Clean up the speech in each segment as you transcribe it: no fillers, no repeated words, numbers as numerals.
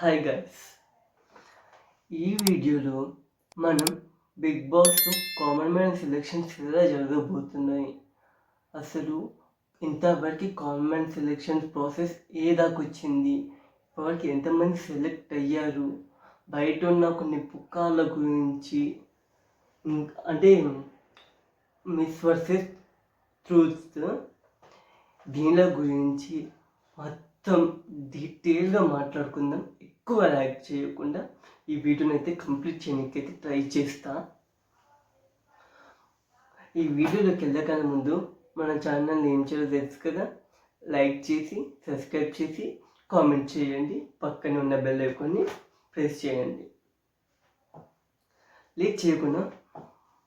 Hi guys, ఈ వీడియోలో మనం బిగ్ బాస్లో కామన్ మ్యాన్ సెలెక్షన్స్ ఎలా జరగబోతున్నాయి, అసలు ఇంతవరకు కామన్ మ్యాన్ సెలెక్షన్ ప్రాసెస్ ఏ దాకా వచ్చింది, ఇప్పటివరకు ఎంతమంది సెలెక్ట్ అయ్యారు, బయట ఉన్న కొన్ని పుకార్ల గురించి, అంటే మిస్ వర్సెస్ ట్రూత్, దీనిల గురించి మొత్తం డీటెయిల్గా మాట్లాడుకుందాం. ఎక్కువ లైక్ చేయకుండా ఈ వీడియోని అయితే కంప్లీట్ చేయడానికైతే ట్రై చేస్తా. ఈ వీడియోలోకి వెళ్ళకనే ముందు మన ఛానల్ని ఏం చేయాలో తెలుసు కదా, లైక్ చేసి సబ్స్క్రైబ్ చేసి కామెంట్ చేయండి, పక్కనే ఉన్న బెల్ ఐకాన్ని ప్రెస్ చేయండి. లేట్ చేయకుండా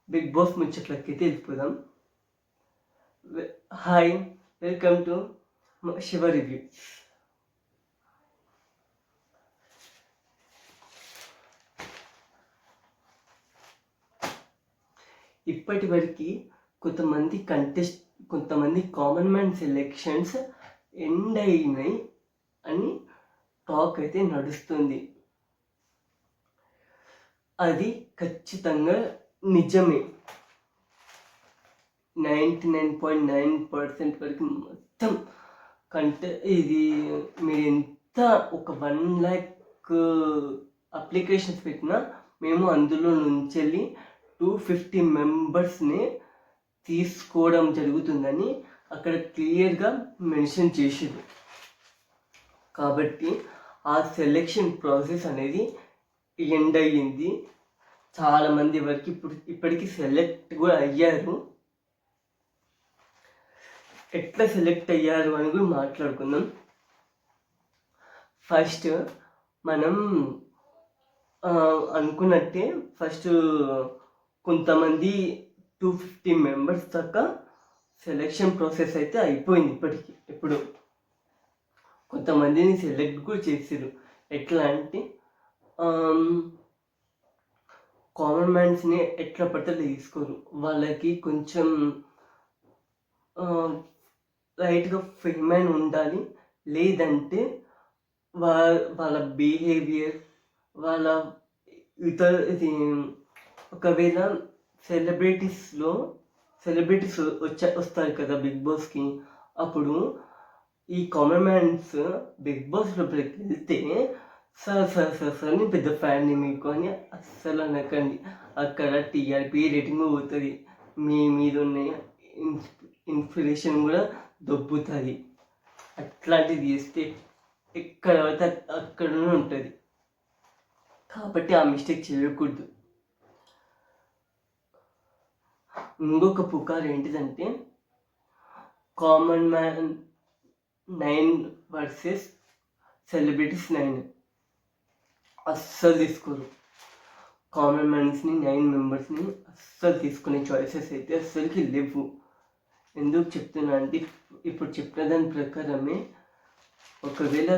బిగ్ బాస్ ముచ్చట్లకి అయితే వెళ్ళిపోదాం. Hi, welcome to Shiva review. ఇప్పటి వరకు కొంతమంది కామన్ మ్యాన్ సెలెక్షన్స్ ఎండ్ అయినాయి అని టాక్ అయితే నడుస్తుంది. అది ఖచ్చితంగా నిజమే. 99.9% వరకు మొత్తం ఇది మీరు ఎంత ఒక 1 lakh అప్లికేషన్స్ పెట్టినా మేము అందులో నుంచి వెళ్ళి 250 మెంబర్స్ని తీసుకోవడం జరుగుతుందని అక్కడ క్లియర్గా మెన్షన్ చేసారు. కాబట్టి ఆ సెలెక్షన్ ప్రాసెస్ అనేది ఎండ్ అయ్యింది. చాలామంది వరకు ఇప్పటికీ సెలెక్ట్ కూడా అయ్యారు. ఎట్లా సెలెక్ట్ అయ్యారు అని కూడా మాట్లాడుకుందాం. ఫస్ట్ మనం అనుకున్నట్టే ఫస్ట్ కొంతమంది 250 మెంబర్స్ దాకా సెలెక్షన్ ప్రాసెస్ అయితే అయిపోయింది. ఇప్పుడు కొంతమందిని సెలెక్ట్ కూడా చేసారు. ఎట్లా అంటే కామన్ మ్యాన్స్ని ఎట్లా పడితే తీసుకోరు, వాళ్ళకి కొంచెం లైట్గా ఫెయిన్ ఉండాలి, లేదంటే వాళ్ళ బిహేవియర్, వాళ్ళ ఇది ఒకవేళ సెలబ్రిటీస్ వస్తారు కదా బిగ్ బాస్కి, అప్పుడు ఈ కామన్ మ్యాన్స్ బిగ్ బాస్ లోపలికి వెళ్తే సార్ అని పెద్ద ఫ్యాన్ని మీకు అని అస్సలు అనకండి. అక్కడ టీఆర్పీ రేటింగ్ పోతుంది, మీ మీద ఉన్న ఇన్స్పిరేషన్ కూడా దొబ్బుతుంది. అట్లాంటిది చేస్తే ఎక్కడ పడితే అక్కడనే ఉంటుంది. కాబట్టి ఆ మిస్టేక్ చేయకూడదు. ఇంకొక పుకార్ ఏంటిదంటే కామన్ మ్యాన్ 9 వర్సెస్ సెలబ్రిటీస్ 9 అస్సలు తీసుకోరు. కామన్ మ్యాన్స్ని 9 మెంబర్స్ని అస్సలు తీసుకునే చాయిసెస్ అయితే అస్సలకి లేవు. ఎందుకు చెప్తున్నా అంటే ఇప్పుడు చెప్పిన దాని ప్రకారమే ఒకవేళ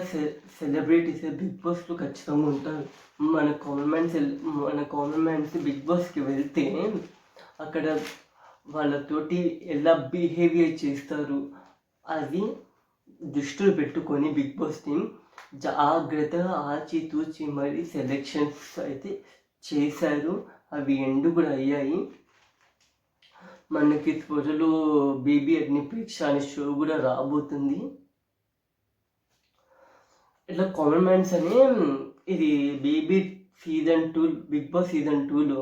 సెలబ్రిటీస్ బిగ్ బాస్లో ఖచ్చితంగా ఉంటారు. మన కామన్ మ్యాన్స్ బిగ్ బాస్కి వెళ్తే అక్కడ వాళ్ళతోటి ఎలా బిహేవియర్ చేస్తారు అది దృష్టిలో పెట్టుకొని బిగ్ బాస్ టీమ్ జాగ్రత్తగా ఆచితూచి మరి సెలెక్షన్స్ అయితే చేశారు. అవి ఎండ్ కూడా అయ్యాయి. మనకి త్వరలో బేబీ అగ్నిపరీక్ష అనే షో కూడా రాబోతుంది. ఇట్లా కామన్ మ్యాన్స్ అని ఇది BB season 2 Bigg Boss season 2లో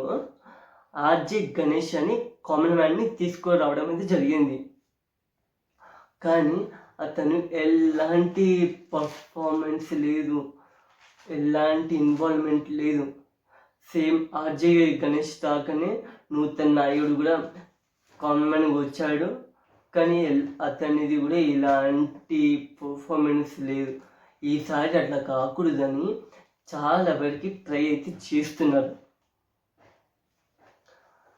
ఆర్జే గణేష్ అని కామన్ మ్యాన్ని తీసుకురావడం అయితే జరిగింది. కానీ అతను ఎలాంటి పర్ఫార్మెన్స్ లేదు, ఎలాంటి ఇన్వాల్వ్మెంట్ లేదు. సేమ్ ఆర్జే గణేష్ దాకానే నూతన్ నాయుడు కూడా కామన్ మ్యాన్కి వచ్చాడు, కానీ అతనిది కూడా ఇలాంటి పర్ఫార్మెన్స్ లేదు. ఈసారి అట్లా కాకూడదని చాలా వరకు ట్రై అయితే చేస్తున్నారు.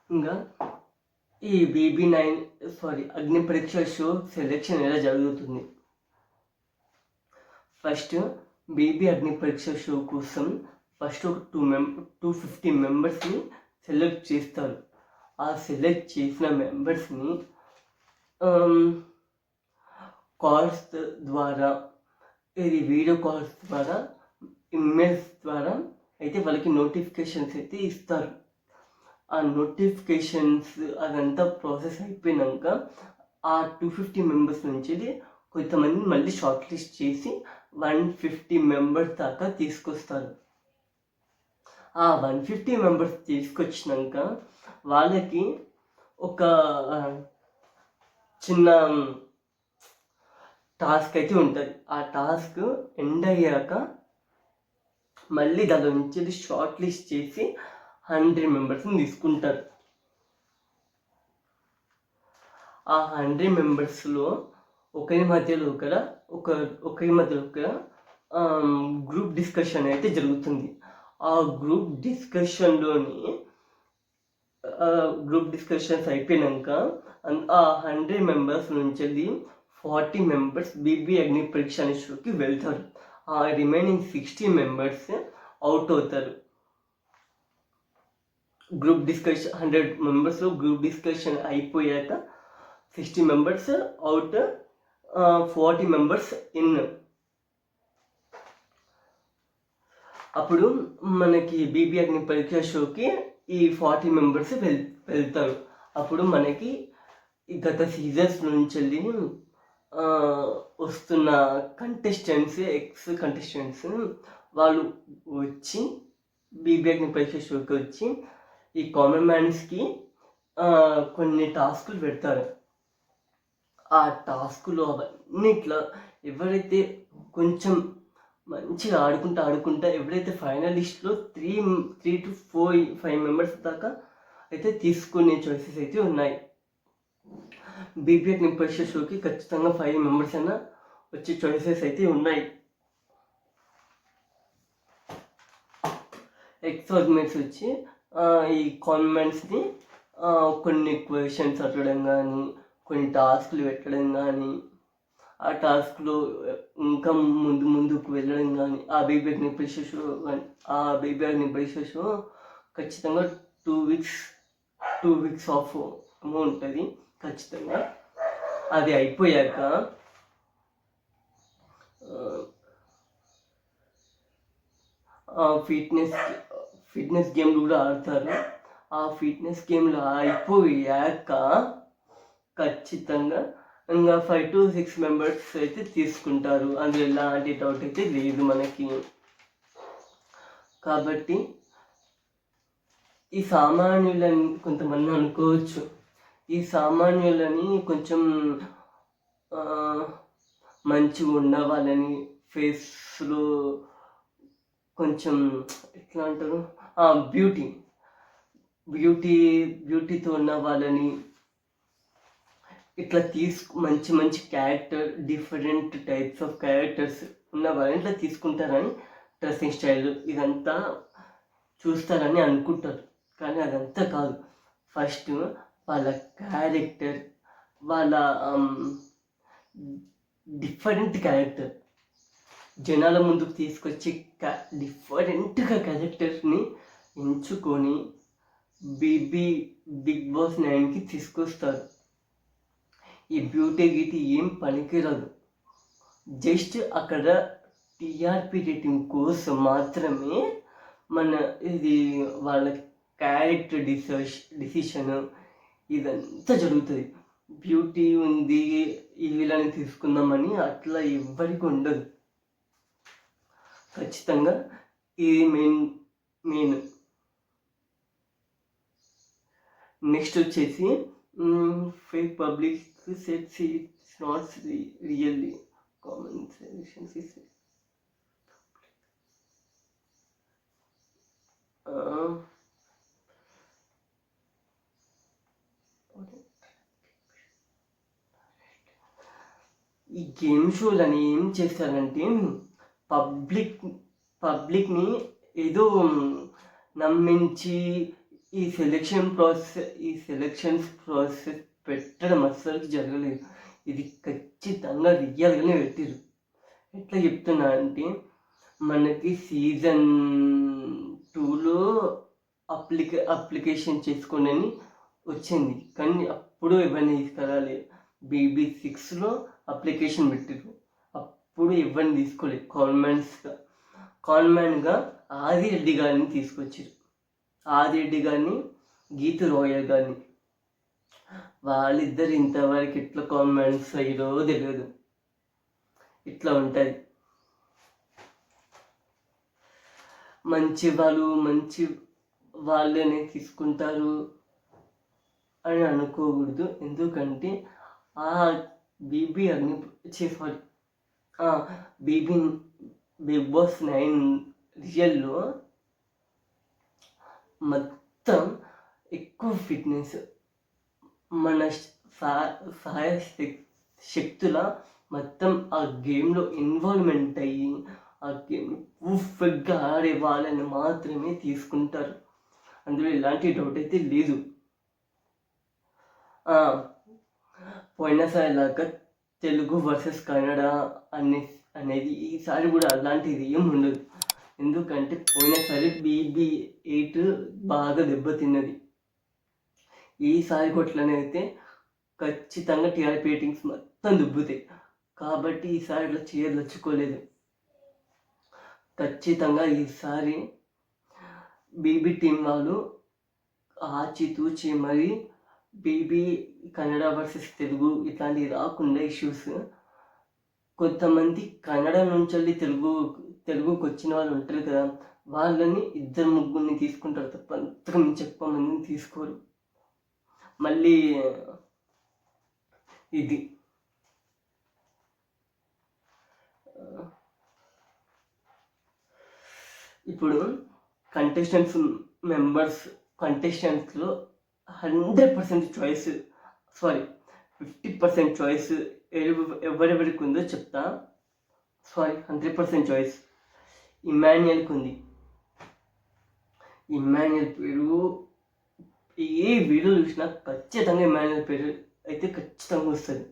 ఇంకా ఈ అగ్ని పరీక్ష షో సెలెక్షన్ ఎలా జరుగుతుంది. ఫస్ట్ బేబీ అగ్ని పరీక్ష షో కోసం ఫస్ట్ ఒక 250 మెంబర్స్ని సెలెక్ట్ చేస్తారు. ఆ సెలెక్ట్ చేసిన మెంబర్స్ని కాల్స్ ద్వారా, ఇది వీడియో కాల్స్ ద్వారా ఈమెయిల్స్ ద్వారా అయితే వాళ్ళకి నోటిఫికేషన్స్ అయితే ఇస్తారు. ఆ నోటిఫికేషన్స్ అదంతా ప్రాసెస్ అయిపోయినాక ఆ 250 మెంబర్స్ నుంచి కొంతమంది మళ్ళీ షార్ట్ లిస్ట్ చేసి 150 మెంబర్స్ దాకా తీసుకొస్తారు. ఆ 150 మెంబర్స్ తీసుకొచ్చినాక వాళ్ళకి ఒక చిన్న టాస్క్ అయితే ఉంటుంది. ఆ టాస్క్ ఎండ్ అయ్యాక మళ్ళీ దాని నుంచి షార్ట్ లిస్ట్ చేసి 100 మెంబర్స్ని తీసుకుంటారు. ఆ 100 మెంబర్స్లో ఒకరి మధ్యలో ఒకరి గ్రూప్ డిస్కషన్ అయితే జరుగుతుంది. ఆ గ్రూప్ డిస్కషన్స్ అయిపోయినాక ఆ 100 మెంబర్స్ నుంచి 40 మెంబర్స్ బీబీ అగ్ని పరీక్ష అనే షోకి వెళ్తారు. ఆ రిమైనింగ్ 60 మెంబర్స్ అవుట్ అవుతారు. గ్రూప్ డిస్కషన్ 100 మెంబర్స్లో గ్రూప్ డిస్కషన్ అయిపోయాక 60 మెంబర్స్ అవుట్, 40 మెంబర్స్ ఇన్. అప్పుడు మనకి బీబీ అగ్ని పరీక్ష షోకి ఈ 40 మెంబర్స్ వెళ్తారు. అప్పుడు మనకి గత సీజన్స్ నుంచి వస్తున్న ఎక్స్ కంటెస్టెంట్స్ వాళ్ళు వచ్చి బీబీ అగ్ని పరీక్ష షోకి వచ్చి ఈ కామన్ మ్యాన్స్కి కొన్ని టాస్కులు పెడతారు. ఆ టాస్కులు అవన్నిట్లో ఎవరైతే కొంచెం మంచిగా ఆడుకుంటా ఎవరైతే ఫైనలిస్ట్లో 3 to 5 మెంబర్స్ దాకా అయితే తీసుకునే చాయిసెస్ అయితే ఉన్నాయి. బీబీ అగ్ని పరీక్ష షోకి ఖచ్చితంగా 5 మెంబర్స్ అయినా వచ్చే చాయిసెస్ అయితే ఉన్నాయి. ఎక్స్పర్ట్మెంట్స్ వచ్చి ఈ కాన్మెంట్స్ని కొన్ని క్వశ్చన్స్ అడగడం కానీ, కొన్ని టాస్క్లు పెట్టడం కానీ, ఆ టాస్క్లో ఇంకా ముందుకు వెళ్ళడం కానీ, ఆ బేబీ అగ్ని పరీక్ష షో ఖచ్చితంగా 2 వీక్స్ ఆఫ్ ఉంటుంది ఖచ్చితంగా. అది అయిపోయాక ఫిట్నెస్ గేమ్లు కూడా ఆడతారు. ఆ ఫిట్నెస్ గేమ్లు అయిపోయాక ఖచ్చితంగా ఇంకా 5 to 6 మెంబర్స్ అయితే తీసుకుంటారు. అందులో ఎలాంటి డౌట్ అయితే లేదు మనకి. కాబట్టి ఈ సామాన్యులని కొంతమంది అనుకోవచ్చు, ఈ సామాన్యులని కొంచెం మంచిగా ఉన్న వాళ్ళని, ఫేస్లో కొంచెం ఎట్లా అంటారు, బ్యూటీతో ఉన్న వాళ్ళని ఇట్లా మంచి character, different types of characters ఉన్న వాళ్ళని ఇట్లా తీసుకుంటారని, డ్రెస్సింగ్ స్టైల్ ఇదంతా చూస్తారని అనుకుంటారు. కానీ అదంతా కాదు. ఫస్ట్ వాళ్ళ క్యారెక్టర్, వాళ్ళ డిఫరెంట్ క్యారెక్టర్ జనాల ముందుకు తీసుకొచ్చి డిఫరెంట్గా క్యారెక్టర్ని ఎంచుకొని బిగ్ బాస్ 9కి తీసుకొస్తారు. ఈ బ్యూటీ ఏం పనికిరాదు, జస్ట్ అక్కడ టీఆర్పీ రేటింగ్ కోసం మాత్రమే ఇది వాళ్ళ క్యారెక్టర్ డిసిషన్ ఇదంతా జరుగుతుంది. బ్యూటీ ఉంది ఈ వీళ్ళని తీసుకుందామని అట్లా ఎవ్వరికి ఉండదు. ఖచ్చితంగా ఇది మెయిన్. నెక్స్ట్ వచ్చేసి fake public sets it's not really common suggestions is ఈ గేమ్ షోలని ఏం చేస్తారంటే పబ్లిక్ని ఏదో నమ్మించి ఈ సెలక్షన్స్ ప్రాసెస్ పెట్టడం అస్సలు జరగలేదు. ఇది ఖచ్చితంగా రియల్గానే పెట్టారు. ఎట్లా చెప్తున్నా అంటే మనకి సీజన్ 2లో అప్లికేషన్ చేసుకోండి అని వచ్చింది, కానీ అప్పుడు ఎవరిని తీసుకురాలేదు. బీబీ 6లో అప్లికేషన్ పెట్టారు, అప్పుడు ఎవరిని తీసుకోలేదు. కాన్మెన్గా ఆదిరెడ్డి గారిని తీసుకొచ్చారు. ఆదిరెడ్డి గారిని, గీతు రోయల్ గారిని. వాళ్ళిద్దరు ఇంతవరకు ఎట్లా కాన్మెన్స్ అయ్యారో తెలియదు. ఇట్లా ఉంటుంది. మంచి వాళ్ళనే తీసుకుంటారు అని అనుకోకూడదు. ఎందుకంటే ఆ BB sorry BB Bigg Boss 9 రియల్లో మొత్తం ఎక్కువ ఫిట్నెస్, మన సహాయ శక్తుల మొత్తం ఆ గేమ్లో ఇన్వాల్వ్మెంట్ అయ్యి ఆ గేమ్ పర్ఫెక్ట్గా ఆడే వాళ్ళని మాత్రమే తీసుకుంటారు. అందులో ఎలాంటి డౌట్ అయితే లేదు. పోయినసారి లాగా తెలుగు వర్సెస్ కన్నడ అనేది ఈసారి కూడా అలాంటిది ఏం ఉండదు. ఎందుకంటే పోయినసారి BB8 బాగా దెబ్బతిన్నది. ఈసారి కొట్లనైతే ఖచ్చితంగా టీఆర్పీ రేటింగ్స్ మొత్తం దుబ్బుతాయి. కాబట్టి ఈసారి ఇట్లా చేయదలుచుకోలేదు. ఖచ్చితంగా ఈసారి బీబీ టీం వాళ్ళు ఆచితూచి మరి బీబీ కన్నడ వర్సెస్ తెలుగు ఇట్లాంటివి రాకుండా ఇష్యూస్, కొంతమంది కన్నడ నుంచి వెళ్ళి తెలుగుకి వచ్చిన వాళ్ళు ఉంటారు కదా, వాళ్ళని 2-3 తీసుకుంటారు తప్ప అంతకు మించి ఎక్కువ మందిని తీసుకోరు. మళ్ళీ ఇది ఇప్పుడు కంటెస్టెంట్స్లో 100% చాయిస్, 50% చాయిస్ ఎవరెవరికి ఉందో చెప్తా. 100% చాయిస్ ఇమాన్యుయల్కి ఉంది. ఇమాన్యుయల్ పేరు ఏ వీడియో చూసినా ఖచ్చితంగా ఇమాన్యుయల్ పేరు అయితే ఖచ్చితంగా వస్తుంది.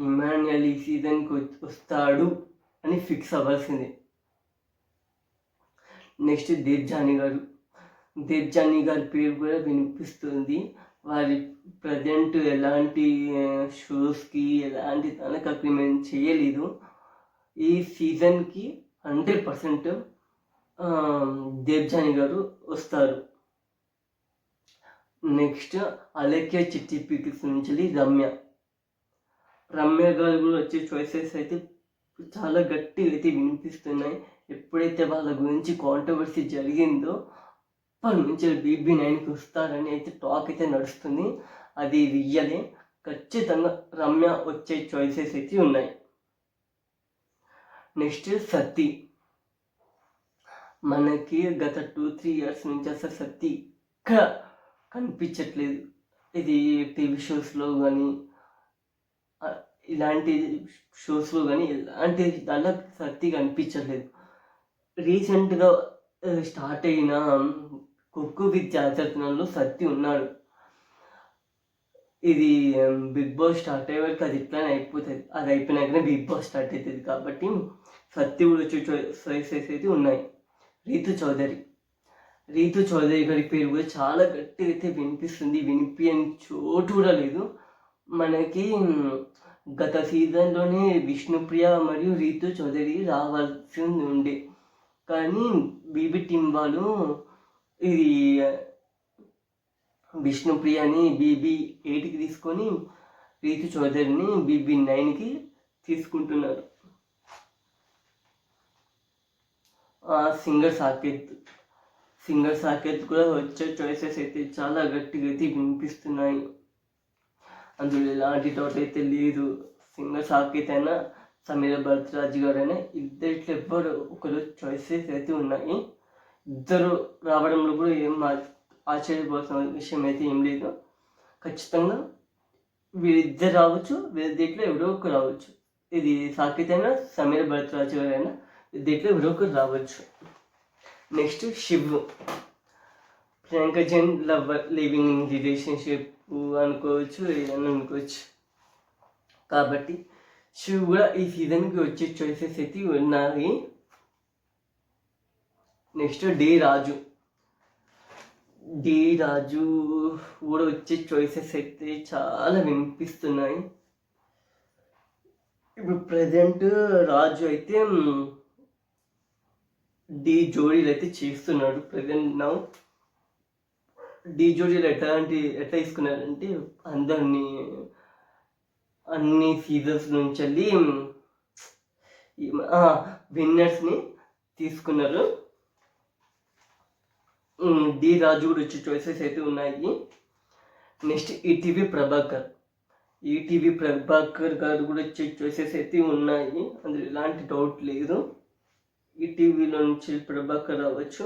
ఇమాన్యుయల్ ఈ సీజన్కి వస్తాడు అని ఫిక్స్ అవ్వాల్సిందే. నెక్స్ట్ దేవ్జానీ గారి పేరు కూడా వినిపిస్తుంది. వారి ప్రజెంట్ ఎలాంటి షోస్కి ఎలాంటి తనకు అగ్రిమెంట్ చేయలేదు. ఈ సీజన్కి 100% దేవ్జానీ గారు వస్తారు. నెక్స్ట్ అలేఖ్య చిట్టి పీకిల్స్ నుంచి రమ్య గారు కూడా వచ్చే చాయిసెస్ అయితే చాలా గట్టిగా అయితే వినిపిస్తున్నాయి. ఎప్పుడైతే వాళ్ళ గురించి కాంట్రవర్సీ జరిగిందో అప్పటి నుంచి BB9కి వస్తారని అయితే టాక్ అయితే నడుస్తుంది. అది రియలే. ఖచ్చితంగా రమ్య వచ్చే చాయిసెస్ అయితే ఉన్నాయి. నెక్స్ట్ సత్తి. మనకి గత 2-3 ఇయర్స్ నుంచి అసలు సత్తి ఇక్కడ కనిపించట్లేదు. ఇది టీవీ షోస్లో కానీ ఇలాంటి షోస్లో కానీ ఎలాంటి దాంట్లో సత్తి కనిపించట్లేదు. రీసెంట్గా స్టార్ట్ అయిన కుక్కు విత్ జాతరత్నంలో సత్తి ఉన్నాడు. ఇది బిగ్ బాస్ స్టార్ట్ అయ్యే వరకు అది ఇట్లానే అయిపోతుంది. అది అయిపోయినాకనే బిగ్ బాస్ స్టార్ట్ అవుతుంది. కాబట్టి సత్తి కూడా వచ్చే చాయిసెస్ అయితే ఉన్నాయి. రీతు చౌదరి గారి పేరు కూడా చాలా గట్టిగా అయితే వినిపిస్తుంది. వినిపించని చోటు కూడా లేదు. మనకి గత సీజన్లోనే విష్ణుప్రియ మరియు రీతు చౌదరి రావాల్సి ఉండే, కానీ BB టీం వాళ్ళు ఇది విష్ణుప్రియని BB8కి తీసుకొని రీతు చౌదరిని BB9కి తీసుకుంటున్నారు. సింగర్ సాకేత్ కూడా వచ్చే చాయిసెస్ అయితే చాలా గట్టిగా అయితే వినిపిస్తున్నాయి. అందులో ఎలాంటి డౌట్ అయితే లేదు. సింగర్ సాకేత్ అయినా సమీర భరద్వాజ్ గారైనా ఇద్దరిట్లో ఎవ్వరు ఒకరు చాయిసెస్ అయితే ఉన్నాయి. ఇద్దరు రావడంలో కూడా ఏం ఆశ్చర్యపోవాల్సిన విషయం అయితే ఏం లేదు. ఖచ్చితంగా వీరిద్దరు రావచ్చు, వీరిద్దరిలో ఎవరో ఒకరు రావచ్చు. ఇది సాకేత్ అయినా సమీర భరద్వాజ్ గారైనా ఇద్దరిలో ఎవరో ఒకరు రావచ్చు. Next Shiv. Priyanka Jain living in relationship అనుకోవచ్చు, ఏదైనా అనుకోవచ్చు. కాబట్టి శివ్ కూడా ఈ సీజన్కి వచ్చే చాయిసెస్ అయితే ఉన్నాయి. నెక్స్ట్ డి రాజు కూడా వచ్చే చాయిసెస్ అయితే చాలా వినిపిస్తున్నాయి. ఇప్పుడు ప్రజెంట్ రాజు అయితే డి జోడీలు అయితే చేస్తున్నాడు ప్రజెంట్ నౌ. డి జోడీలు ఎట్లా తీసుకున్నారంటే అందరినీ అన్ని సీజన్స్ నుంచి వెళ్ళి విన్నర్స్ని తీసుకున్నారు. డి రాజు కూడా వచ్చే చాయిసెస్ అయితే ఉన్నాయి. నెక్స్ట్ ఈటీవీ ప్రభాకర్ గారు కూడా వచ్చే చాయిసెస్ అయితే ఉన్నాయి, అందులో ఎలాంటి డౌట్ లేదు. ఈటీవీలో నుంచి ప్రభాకర్ రావచ్చు.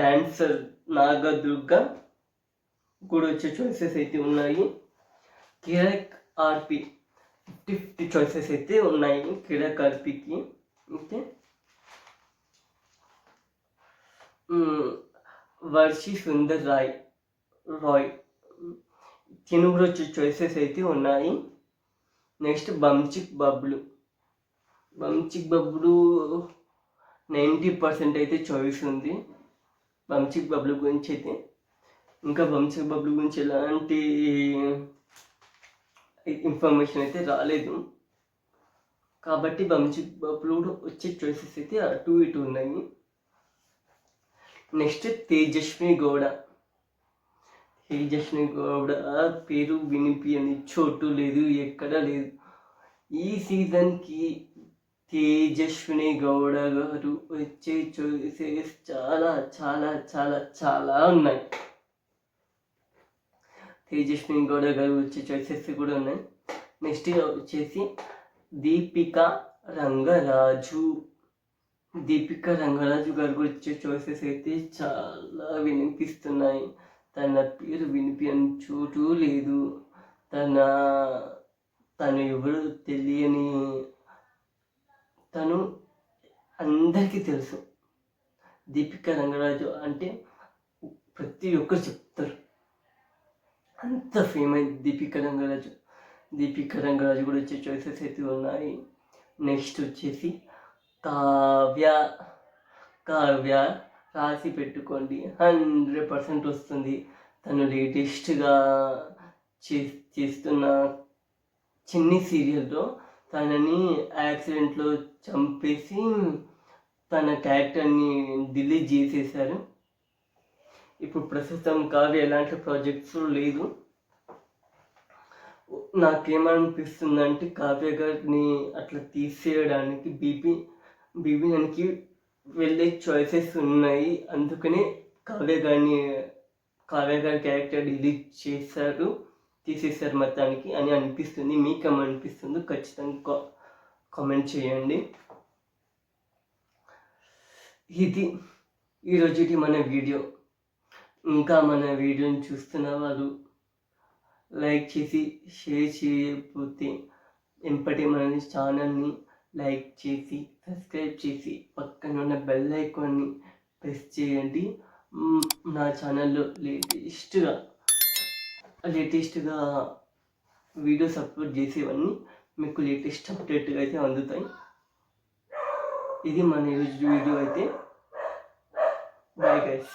డాన్సర్ నాగదుర్గ కూడా వచ్చే చాయిసెస్ అయితే ఉన్నాయి. కిరాక్ ఆర్పి 50 చాయిసెస్ అయితే ఉన్నాయి కిరాక్ ఆర్పికి. ఓకే, వర్షి సుందర్ రాయ్ తిను కూడా వచ్చే చాయిసెస్ అయితే ఉన్నాయి. నెక్స్ట్ బంచిక్ బబ్లు 90% అయితే చాయిస్ ఉంది బంచిక్ బబ్లు గురించి అయితే. ఇంకా బంచిక్ బబ్లు గురించి ఎలాంటి ఇన్ఫర్మేషన్ అయితే రాలేదు, కాబట్టి బంచిక్ బబ్లు వచ్చే చాయిసెస్ అయితే అటు ఇటు ఉన్నాయి. నెక్స్ట్ తేజస్వి గౌడ పేరు వినిపించని చోటు లేదు, ఎక్కడ లేదు. ఈ సీజన్కి తేజస్విని గౌడ గారు వచ్చే చాయిసెస్ చాలా చాలా చాలా చాలా ఉన్నాయి. తేజస్విని గౌడ గారు వచ్చే చాయిసెస్ కూడా ఉన్నాయి. నెక్స్ట్ వచ్చేసి దీపిక రంగరాజు గారు కూడా వచ్చే చాయిసెస్ అయితే చాలా వినిపిస్తున్నాయి. తన పేరు వినిపించని చోటు లేదు. తను ఎవరు తెలియని, తను అందరికీ తెలుసు. దీపిక రంగరాజు అంటే ప్రతి ఒక్కరు చెప్తారు, అంత ఫేమస్ దీపిక రంగరాజు కూడా వచ్చే చాయిసెస్ అయితే ఉన్నాయి. నెక్స్ట్ వచ్చేసి కావ్య రాసి పెట్టుకోండి, 100% వస్తుంది. తను లేటెస్ట్గా చేస్తున్న చిన్ని సీరియల్లో తనని యాక్సిడెంట్లో చంపేసి తన క్యారెక్టర్ని డిలీట్ చేసేసారు. ఇప్పుడు ప్రస్తుతం కావ్య ఎలాంటి ప్రాజెక్ట్స్ లేదు. నాకేమనిపిస్తుందంటే కావ్య గారిని అట్లా తీసేయడానికి బీబీఎన్కి వెళ్ళే చాయిసెస్ ఉన్నాయి, అందుకనే కావ్య గారి క్యారెక్టర్ డిలీట్ తీసేశారు మొత్తానికి అని అనిపిస్తుంది. మీకు ఏమనిపిస్తుందో ఖచ్చితంగా కామెంట్ చేయండి. ఇది ఈరోజుటి మన వీడియో. ఇంకా మన వీడియోని చూస్తున్న వాళ్ళు లైక్ చేసి షేర్ చేయకపోతే ఎంపటి మన ఛానల్ని లైక్ చేసి సబ్స్క్రైబ్ చేసి పక్కన ఉన్న బెల్ ఐకాన్ని ప్రెస్ చేయండి. నా ఛానల్లో లేటెస్ట్గా వీడియోస్ అప్లోడ్ చేసేవన్నీ మీకు లేటెస్ట్ అప్డేట్గా అయితే అందుతాయి. ఇది మన ఈరోజు వీడియో అయితే. Bye guys.